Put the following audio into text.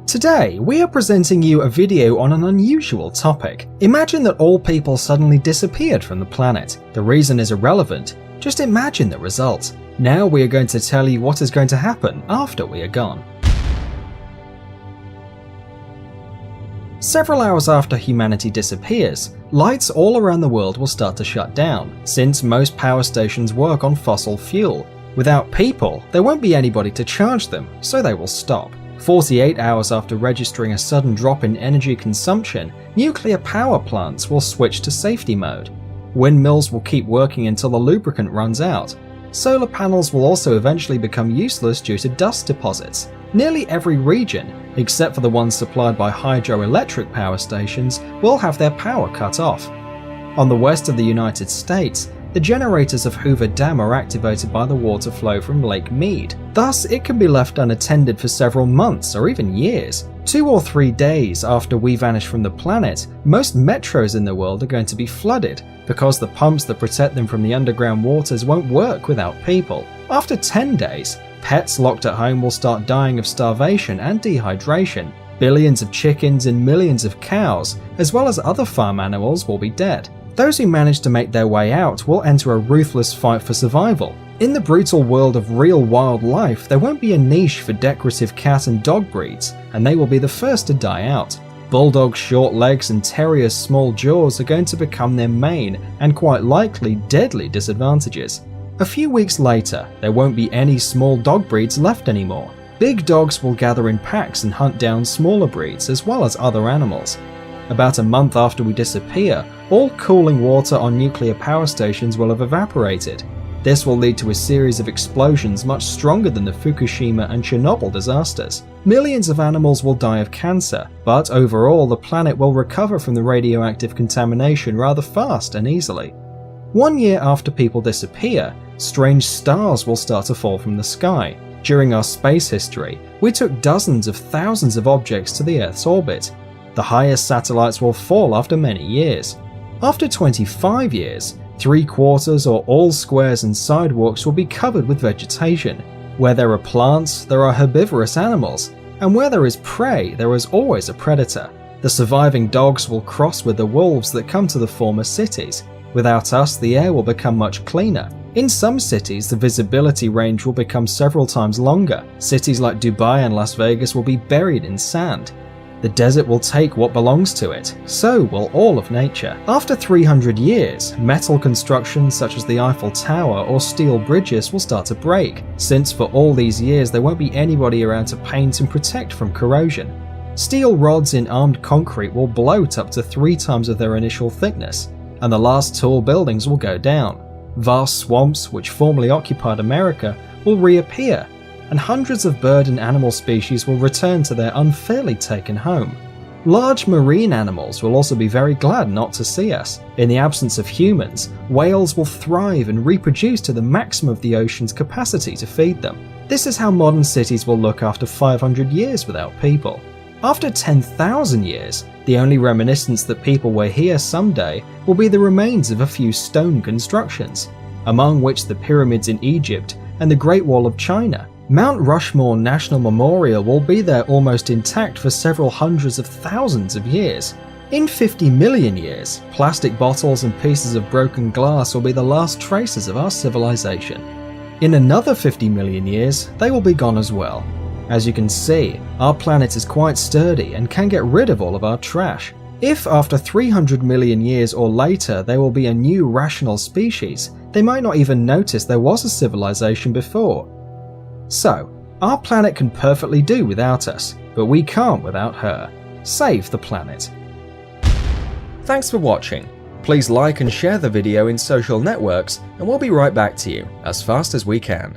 Today, we are presenting you a video on an unusual topic. Imagine that all people suddenly disappeared from the planet. The reason is irrelevant, just imagine the result. Now we are going to tell you what is going to happen after we are gone. Several hours after humanity disappears, lights all around the world will start to shut down, since most power stations work on fossil fuel. Without people, there won't be anybody to charge them, so they will stop. 48 hours after registering a sudden drop in energy consumption, nuclear power plants will switch to safety mode. Windmills will keep working until the lubricant runs out. Solar panels will also eventually become useless due to dust deposits. Nearly every region, except for the ones supplied by hydroelectric power stations, will have their power cut off. On the west of the United States, the generators of Hoover Dam are activated by the water flow from Lake Mead. Thus, it can be left unattended for several months or even years. 2 or 3 days after we vanish from the planet, most metros in the world are going to be flooded because the pumps that protect them from the underground waters won't work without people. After 10 days, pets locked at home will start dying of starvation and dehydration. Billions of chickens and millions of cows, as well as other farm animals, will be dead. Those who manage to make their way out will enter a ruthless fight for survival. In the brutal world of real wildlife, there won't be a niche for decorative cat and dog breeds, and they will be the first to die out. Bulldogs' short legs and terriers' small jaws are going to become their main, and quite likely deadly, disadvantages. A few weeks later, there won't be any small dog breeds left anymore. Big dogs will gather in packs and hunt down smaller breeds as well as other animals. About a month after we disappear, all cooling water on nuclear power stations will have evaporated. This will lead to a series of explosions much stronger than the Fukushima and Chernobyl disasters. Millions of animals will die of cancer, but overall the planet will recover from the radioactive contamination rather fast and easily. 1 year after people disappear, strange stars will start to fall from the sky. During our space history, we took dozens of thousands of objects to the Earth's orbit. The highest satellites will fall after many years. After 25 years, 3/4 or all squares and sidewalks will be covered with vegetation. Where there are plants, there are herbivorous animals, and where there is prey, there is always a predator. The surviving dogs will cross with the wolves that come to the former cities. Without us, the air will become much cleaner. In some cities, the visibility range will become several times longer. Cities like Dubai and Las Vegas will be buried in sand. The desert will take what belongs to it, so will all of nature. After 300 years, metal constructions such as the Eiffel Tower or steel bridges will start to break, since for all these years there won't be anybody around to paint and protect from corrosion. Steel rods in armed concrete will bloat up to 3 times of their initial thickness, and the last tall buildings will go down. Vast swamps, which formerly occupied America, will reappear, and hundreds of bird and animal species will return to their unfairly taken home. Large marine animals will also be very glad not to see us. In the absence of humans, whales will thrive and reproduce to the maximum of the ocean's capacity to feed them. This is how modern cities will look after 500 years without people. After 10,000 years, the only reminiscence that people were here someday will be the remains of a few stone constructions, among which the pyramids in Egypt and the Great Wall of China. Mount Rushmore National Memorial will be there almost intact for several hundreds of thousands of years. In 50 million years, plastic bottles and pieces of broken glass will be the last traces of our civilization. In another 50 million years, they will be gone as well. As you can see, our planet is quite sturdy and can get rid of all of our trash. If after 300 million years or later there will be a new rational species, they might not even notice there was a civilization before. So, our planet can perfectly do without us, but we can't without her. Save the planet. Thanks for watching. Please like and share the video in social networks, and we'll be right back to you as fast as we can.